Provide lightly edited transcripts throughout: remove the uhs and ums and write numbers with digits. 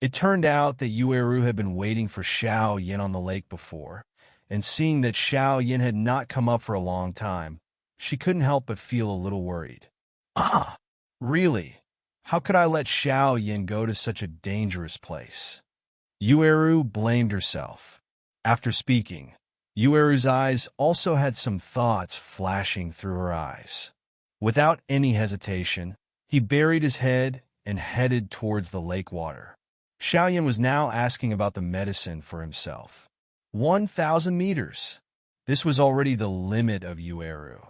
It turned out that Yueru had been waiting for Xiao Yin on the lake before, and seeing that Xiao Yin had not come up for a long time, she couldn't help but feel a little worried. Ah, really? How could I let Xiao Yin go to such a dangerous place? Yueru blamed herself. After speaking, Yueru's eyes also had some thoughts flashing through her eyes. Without any hesitation, he buried his head and headed towards the lake water. Xiao Yin was now asking about the medicine for himself. 1,000 meters. This was already the limit of Yueru.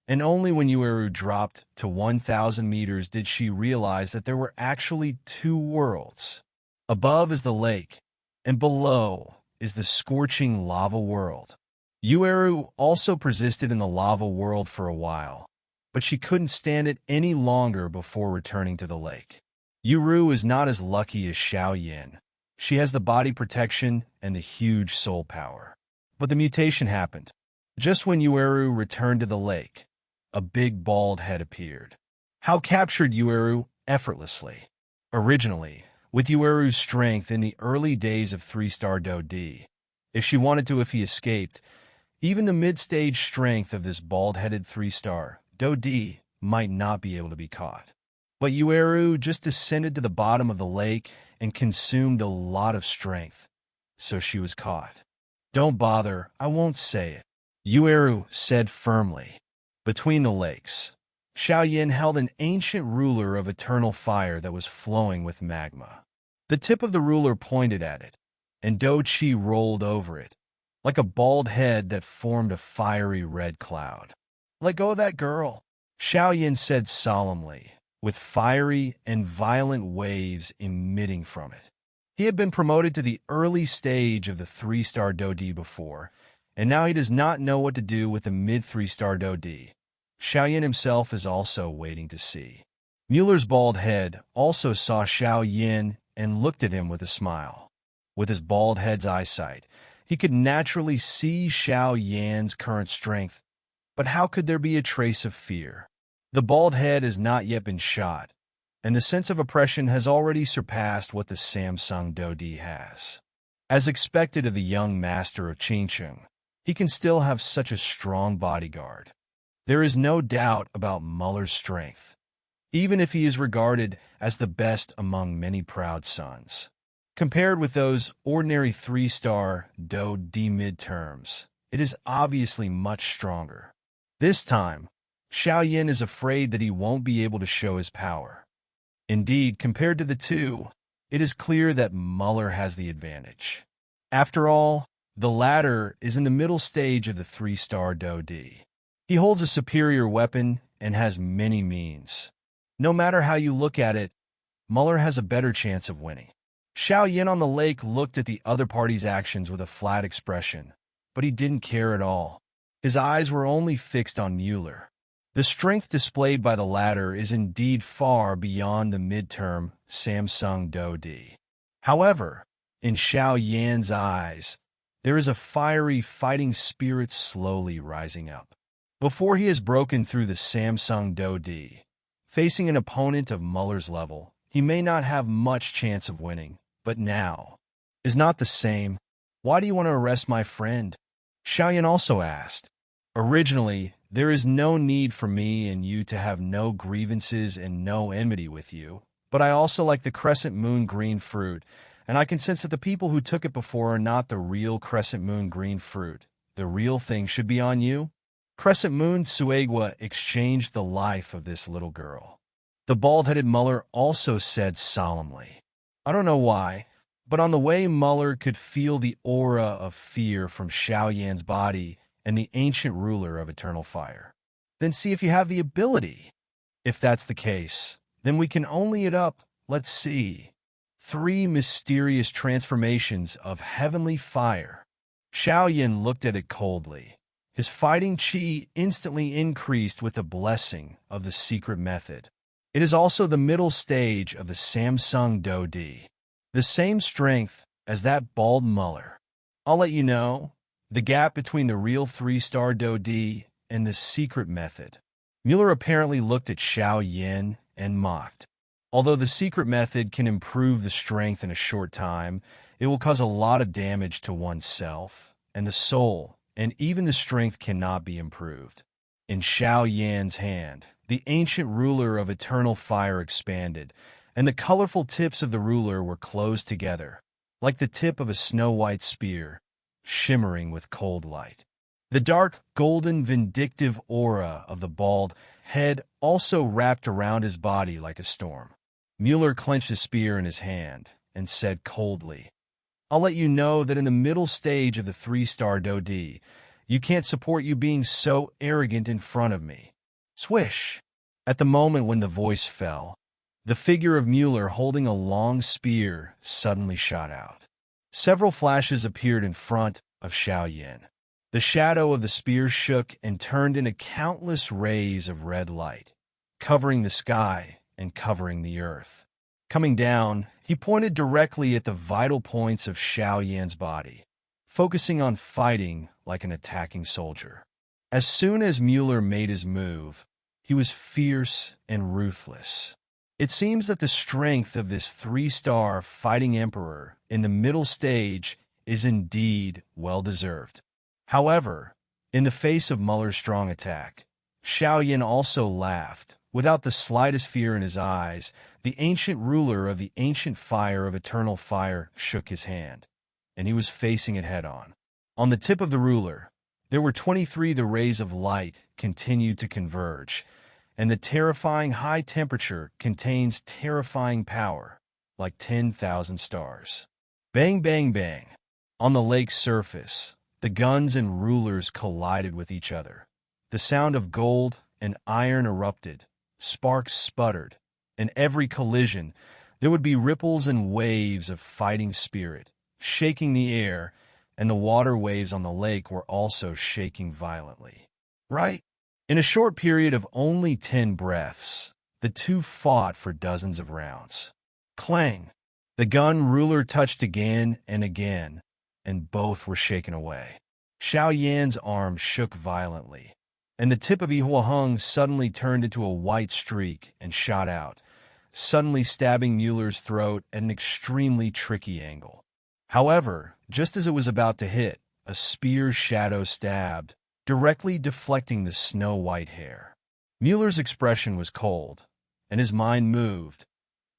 And only when Yueru dropped to 1,000 meters did she realize that there were actually two worlds. Above is the lake, and below is the scorching lava world. Yueru also persisted in the lava world for a while, but she couldn't stand it any longer before returning to the lake. Yueru is not as lucky as Xiao Yin. She has the body protection and the huge soul power. But the mutation happened. Just when Yueru returned to the lake, a big bald head appeared. Xiao captured Yueru effortlessly. Originally, with Yueru's strength in the early days of 3-star Do-D, if she wanted to, if he escaped, even the mid-stage strength of this bald-headed 3-star Do-D might not be able to be caught. But Yueru just descended to the bottom of the lake and consumed a lot of strength, so she was caught. Don't bother, I won't say it, Yueru said firmly. Between the lakes, Xiao Yin held an ancient ruler of eternal fire that was flowing with magma. The tip of the ruler pointed at it, and Do-Chi rolled over it, like a bald head that formed a fiery red cloud. Let go of that girl, Xiao Yin said solemnly, with fiery and violent waves emitting from it. He had been promoted to the early stage of the 3-star Do-D before, and now he does not know what to do with the mid-3-star Do-D. Xiao Yin himself is also waiting to see. Mueller's bald head also saw Xiao Yin and looked at him with a smile. With his bald head's eyesight, he could naturally see Xiao Yan's current strength, but how could there be a trace of fear? The bald head has not yet been shot, and the sense of oppression has already surpassed what the Samsung Do-D has. As expected of the young master of Qingcheng, he can still have such a strong bodyguard. There is no doubt about Mueller's strength, even if he is regarded as the best among many proud sons. Compared with those ordinary 3-star Do-D midterms, it is obviously much stronger. This time, Xiao Yin is afraid that he won't be able to show his power. Indeed, compared to the two, it is clear that Mueller has the advantage. After all, the latter is in the middle stage of the 3-star Do-D. He holds a superior weapon and has many means. No matter how you look at it, Mueller has a better chance of winning. Xiao Yin on the lake looked at the other party's actions with a flat expression, but he didn't care at all. His eyes were only fixed on Mueller. The strength displayed by the latter is indeed far beyond the midterm Samsung Do-D. However, in Xiao Yan's eyes, there is a fiery fighting spirit slowly rising up. Before he has broken through the Samsung Do-D, facing an opponent of Mueller's level, he may not have much chance of winning, but now is not the same. Why do you want to arrest my friend? Xiao Yan also asked. Originally, there is no need for me and you to have no grievances and no enmity with you, but I also like the crescent moon green fruit, and I can sense that the people who took it before are not the real crescent moon green fruit. The real thing should be on you. Crescent Moon Suegwa exchanged the life of this little girl. The bald-headed Mueller also said solemnly. I don't know why, but on the way Mueller could feel the aura of fear from Xiao Yan's body and the ancient ruler of eternal fire. Then see if you have the ability. If that's the case, then we can only it up. Let's see. 3 mysterious transformations of heavenly fire. Xiao Yan looked at it coldly. His fighting chi instantly increased with the blessing of the secret method. It is also the middle stage of the Samsung Do-D. The same strength as that bald Mueller. I'll let you know, the gap between the real 3-star Do-D and the secret method. Mueller apparently looked at Xiao Yan and mocked. Although the secret method can improve the strength in a short time, it will cause a lot of damage to oneself and the soul, and even the strength cannot be improved. In Xiao Yan's hand, the ancient ruler of eternal fire expanded, and the colorful tips of the ruler were closed together, like the tip of a snow-white spear, shimmering with cold light. The dark, golden, vindictive aura of the bald head also wrapped around his body like a storm. Mueller clenched his spear in his hand and said coldly, "I'll let you know that in the middle stage of the 3-star Dodi, you can't support you being so arrogant in front of me." Swish! At the moment when the voice fell, the figure of Mueller holding a long spear suddenly shot out. Several flashes appeared in front of Xiao Yan. The shadow of the spear shook and turned into countless rays of red light, covering the sky and covering the earth. Coming down, he pointed directly at the vital points of Xiao Yan's body, focusing on fighting like an attacking soldier. As soon as Mueller made his move, he was fierce and ruthless. It seems that the strength of this 3-star fighting emperor in the middle stage is indeed well-deserved. However, in the face of Mueller's strong attack, Xiao Yan also laughed. Without the slightest fear in his eyes, the ancient ruler of the ancient fire of eternal fire shook his hand, and he was facing it head-on. On the tip of the ruler, there were 23. The rays of light continued to converge, and the terrifying high temperature contains terrifying power, like 10,000 stars. Bang, bang, bang. On the lake's surface, the guns and rulers collided with each other. The sound of gold and iron erupted. Sparks sputtered. In every collision, there would be ripples and waves of fighting spirit, shaking the air, and the water waves on the lake were also shaking violently. Right? In a short period of only 10 breaths, the two fought for dozens of rounds. Clang! The gun ruler touched again and again, and both were shaken away. Xiao Yan's arm shook violently, and the tip of Ihua Hung suddenly turned into a white streak and shot out, suddenly stabbing Mueller's throat at an extremely tricky angle. However, just as it was about to hit, a spear's shadow stabbed, directly deflecting the snow-white hair. Mueller's expression was cold, and his mind moved,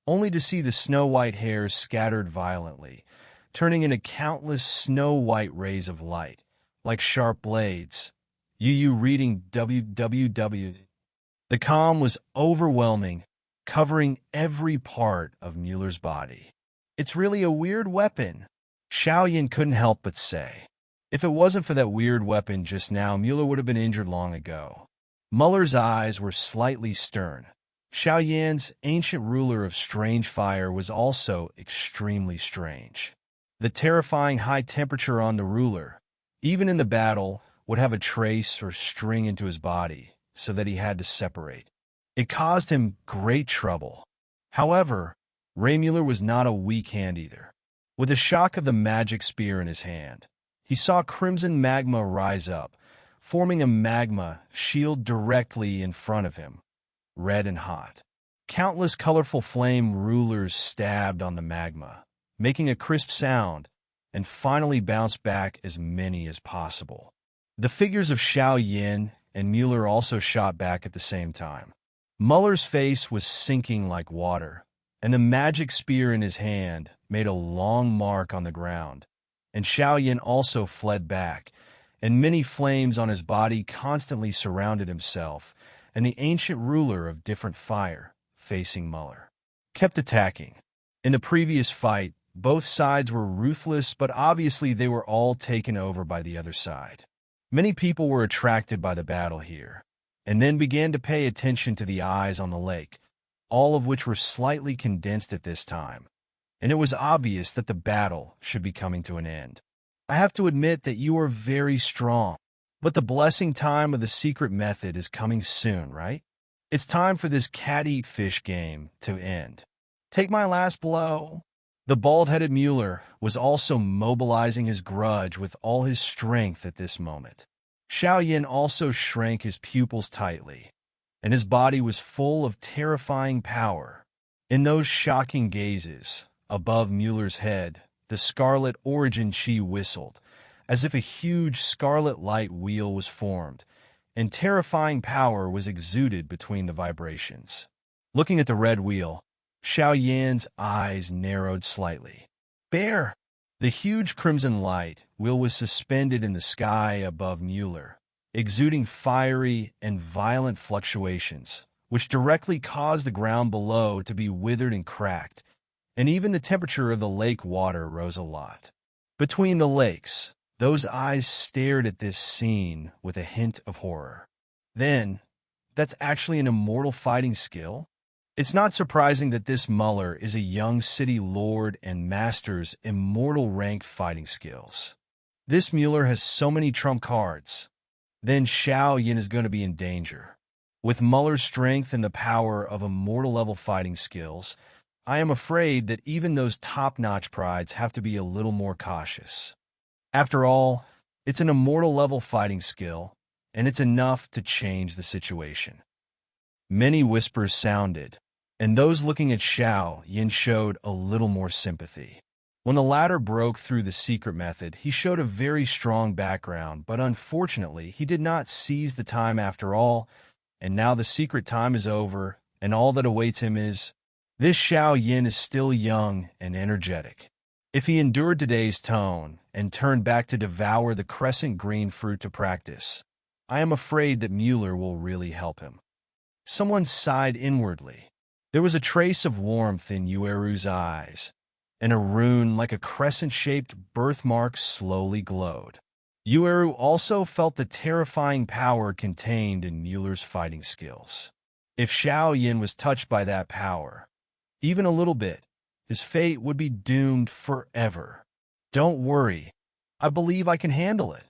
only to see the snow-white hair scattered violently, turning into countless snow-white rays of light, like sharp blades. Yueru reading www. The calm was overwhelming, covering every part of Mueller's body. "It's really a weird weapon," Xiao Yan couldn't help but say. If it wasn't for that weird weapon just now, Mueller would have been injured long ago. Mueller's eyes were slightly stern. Xiao Yan's ancient ruler of strange fire was also extremely strange. The terrifying high temperature on the ruler, even in the battle, would have a trace or string into his body, so that he had to separate. It caused him great trouble. However, Mueller was not a weak hand either. With the shock of the magic spear in his hand, he saw crimson magma rise up, forming a magma shield directly in front of him, red and hot. Countless colorful flame rulers stabbed on the magma, making a crisp sound, and finally bounced back as many as possible. The figures of Xiao Yan and Mueller also shot back at the same time. Mueller's face was sinking like water, and the magic spear in his hand made a long mark on the ground, and Xiao Yan also fled back, and many flames on his body constantly surrounded himself, and the ancient ruler of different fire, facing Mueller, kept attacking. In the previous fight, both sides were ruthless, but obviously they were all taken over by the other side. Many people were attracted by the battle here, and then began to pay attention to the eyes on the lake, all of which were slightly condensed at this time, and it was obvious that the battle should be coming to an end. "I have to admit that you are very strong, but the blessing time of the secret method is coming soon, right? It's time for this cat-eat-fish game to end. Take my last blow." The bald-headed Mueller was also mobilizing his grudge with all his strength at this moment. Xiao Yan also shrank his pupils tightly, and his body was full of terrifying power. In those shocking gazes, above Mueller's head, the scarlet origin chi whistled, as if a huge scarlet light wheel was formed, and terrifying power was exuded between the vibrations. Looking at the red wheel, Xiao Yan's eyes narrowed slightly. Bear! The huge crimson light wheel was suspended in the sky above Mueller, exuding fiery and violent fluctuations, which directly caused the ground below to be withered and cracked, and even the temperature of the lake water rose a lot. Between the lakes, those eyes stared at this scene with a hint of horror. Then, that's actually an immortal fighting skill? It's not surprising that this Mueller is a young city lord and masters immortal rank fighting skills. This Mueller has so many trump cards. Then Xiao Yin is going to be in danger. With Mueller's strength and the power of immortal level fighting skills, I am afraid that even those top-notch prides have to be a little more cautious. After all, it's an immortal level fighting skill, and it's enough to change the situation. Many whispers sounded, and those looking at Xiao Yin showed a little more sympathy. When the latter broke through the secret method, he showed a very strong background, but unfortunately, he did not seize the time after all, and now the secret time is over, and all that awaits him is... This Xiao Yin is still young and energetic. If he endured today's tone and turned back to devour the crescent green fruit to practice, I am afraid that Mueller will really help him. Someone sighed inwardly. There was a trace of warmth in Yueru's eyes, and a rune like a crescent-shaped birthmark slowly glowed. Yueru also felt the terrifying power contained in Mueller's fighting skills. If Xiao Yin was touched by that power, even a little bit, his fate would be doomed forever. Don't worry, I believe I can handle it.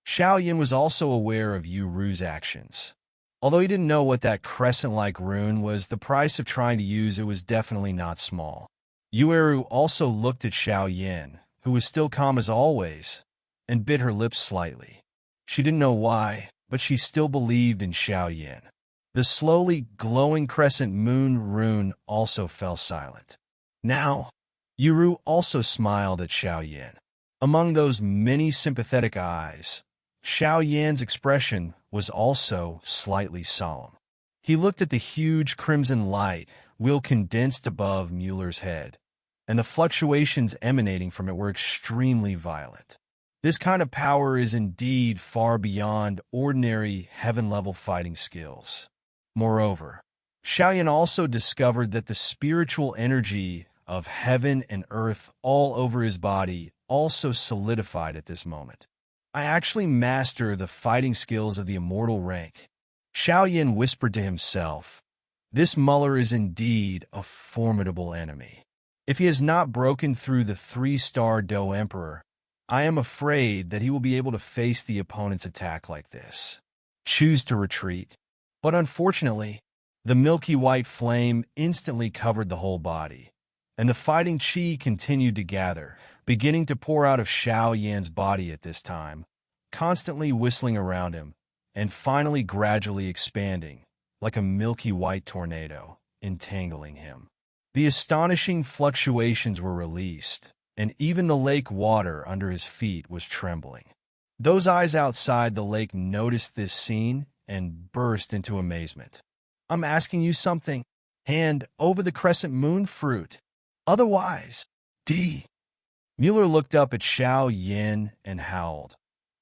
Xiao Yin was also aware of Yueru's actions. Although he didn't know what that crescent-like rune was, the price of trying to use it was definitely not small. Yueru also looked at Xiao Yin, who was still calm as always, and bit her lips slightly. She didn't know why, but she still believed in Xiao Yin. The slowly glowing crescent moon rune also fell silent. Now, Yueru also smiled at Xiao Yin. Among those many sympathetic eyes, Xiao Yan's expression was also slightly solemn. He looked at the huge crimson light wheel condensed above Mueller's head, and the fluctuations emanating from it were extremely violent. This kind of power is indeed far beyond ordinary heaven-level fighting skills. Moreover, Xiao Yin also discovered that the spiritual energy of heaven and earth all over his body also solidified at this moment. I actually master the fighting skills of the immortal rank. Xiao Yin whispered to himself, this Mueller is indeed a formidable enemy. If he has not broken through the 3-star Do Emperor, I am afraid that he will be able to face the opponent's attack like this. Choose to retreat. But unfortunately, the milky white flame instantly covered the whole body, and the fighting chi continued to gather, beginning to pour out of Xiao Yan's body at this time, constantly whistling around him, and finally gradually expanding, like a milky white tornado, entangling him. The astonishing fluctuations were released, and even the lake water under his feet was trembling. Those eyes outside the lake noticed this scene and burst into amazement. I'm asking you something. Hand over the crescent moon fruit. Otherwise, D. Mueller looked up at Xiao Yin and howled,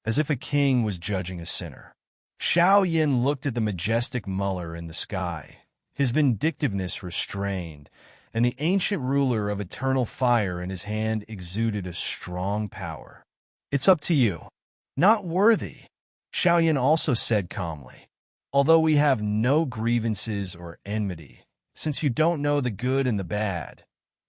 as if a king was judging a sinner. Xiao Yin looked at the majestic Mueller in the sky, his vindictiveness restrained, and the ancient ruler of eternal fire in his hand exuded a strong power. It's up to you. Not worthy, Xiao Yin also said calmly. Although we have no grievances or enmity, since you don't know the good and the bad,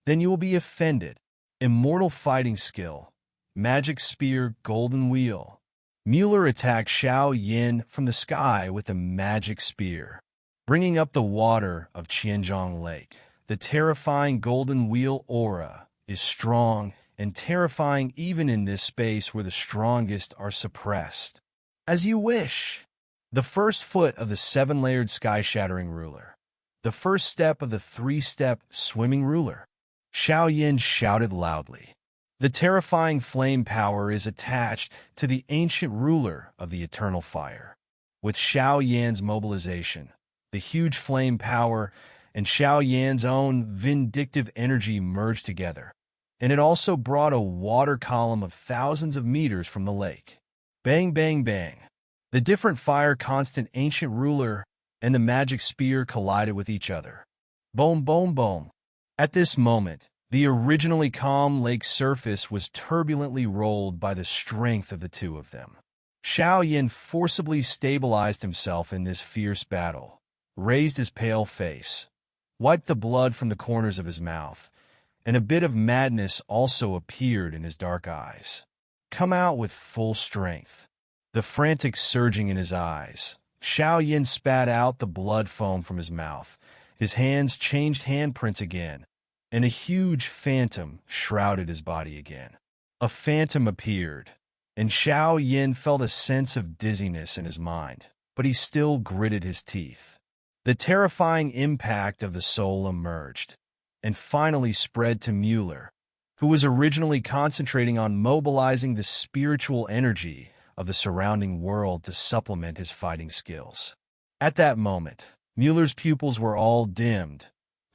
then you will be offended. Immortal fighting skill, magic spear, golden wheel. Mueller attacked Xiao Yin from the sky with a magic spear, bringing up the water of Qianzhong Lake. The terrifying golden wheel aura is strong and terrifying even in this space where the strongest are suppressed. As you wish. The first foot of the 7-layered sky-shattering ruler. the first step of the three-step swimming ruler. Xiao Yin shouted loudly. The terrifying flame power is attached to the ancient ruler of the eternal fire. With Xiao Yan's mobilization, the huge flame power and Xiao Yan's own vindictive energy merged together, and it also brought a water column of thousands of meters from the lake. Bang, bang, bang. The different fire constant ancient ruler and the magic spear collided with each other. Boom, boom, boom. At this moment, the originally calm lake's surface was turbulently rolled by the strength of the two of them. Xiao Yin forcibly stabilized himself in this fierce battle, raised his pale face, wiped the blood from the corners of his mouth, and a bit of madness also appeared in his dark eyes. Come out with full strength. The frantic surging in his eyes, Xiao Yin spat out the blood foam from his mouth. His hands changed handprints again, and a huge phantom shrouded his body again. A phantom appeared, and Xiao Yin felt a sense of dizziness in his mind, but he still gritted his teeth. The terrifying impact of the soul emerged, and finally spread to Mueller, who was originally concentrating on mobilizing the spiritual energy of the surrounding world to supplement his fighting skills. At that moment, Mueller's pupils were all dimmed.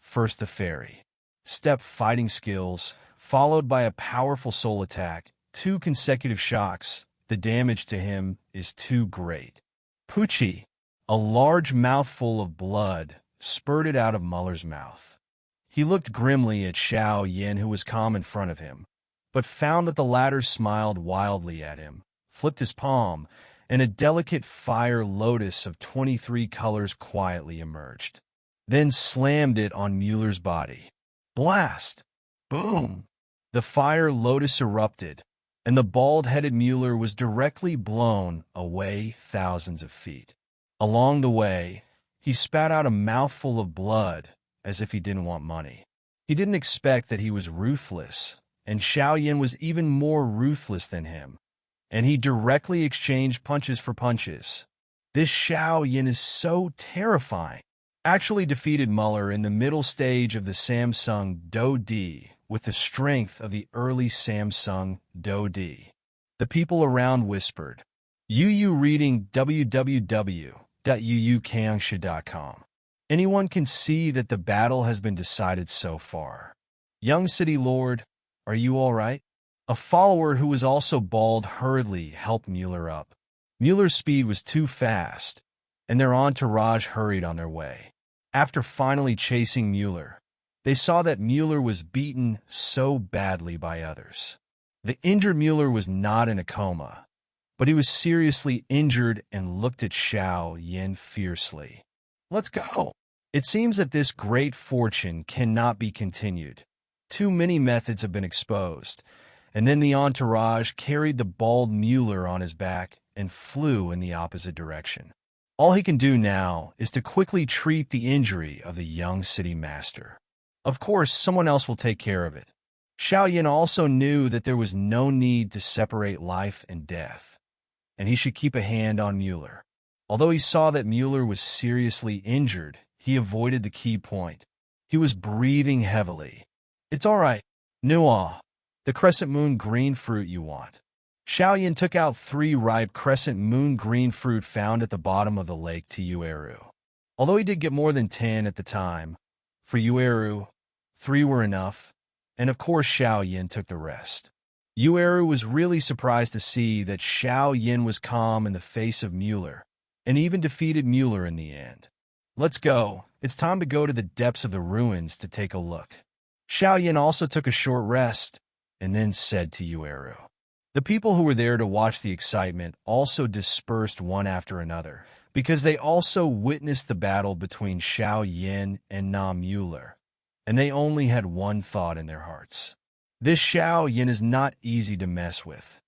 First the fairy step fighting skills, followed by a powerful soul attack, 2 consecutive shocks. The damage to him is too great. Poochie, a large mouthful of blood, spurted out of Muller's mouth. He looked grimly at Xiao Yin, who was calm in front of him, but found that the latter smiled wildly at him, flipped his palm, and a delicate fire lotus of 23 colors quietly emerged, then slammed it on Mueller's body. Blast! Boom! The fire lotus erupted, and the bald-headed Mueller was directly blown away thousands of feet. Along the way, he spat out a mouthful of blood as if he didn't want money. He didn't expect that he was ruthless, and Xiao Yin was even more ruthless than him, and he directly exchanged punches for punches. This Xiao Yin is so terrifying. Actually defeated Muller in the middle stage of the Samsung Do-D with the strength of the early Samsung Do-D. The people around whispered, Yueru reading www.yuukangsha.com. Anyone can see that the battle has been decided so far. Young City Lord, are you all right? A follower who was also bald hurriedly helped Mueller up. Mueller's speed was too fast, and their entourage hurried on their way. After finally chasing Mueller, they saw that Mueller was beaten so badly by others. The injured Mueller was not in a coma, but he was seriously injured and looked at Xiao Yin fiercely. Let's go! It seems that this great fortune cannot be continued. Too many methods have been exposed, and then the entourage carried the bald Mueller on his back and flew in the opposite direction. All he can do now is to quickly treat the injury of the young city master. Of course, someone else will take care of it. Xiao Yin also knew that there was no need to separate life and death, and he should keep a hand on Mueller. Although he saw that Mueller was seriously injured, he avoided the key point. He was breathing heavily. It's all right. Nuah, the crescent moon green fruit you want. Xiao Yin took out 3 ripe crescent moon green fruit found at the bottom of the lake to Yueru. Although he did get more than 10 at the time, for Yueru, 3 were enough, and of course Xiao Yin took the rest. Yueru was really surprised to see that Xiao Yin was calm in the face of Mueller, and even defeated Mueller in the end. Let's go. It's time to go to the depths of the ruins to take a look. Xiao Yin also took a short rest, and then said to Yueru. The people who were there to watch the excitement also dispersed one after another, because they also witnessed the battle between Xiao Yin and Na Mueller, and they only had one thought in their hearts. This Xiao Yin is not easy to mess with.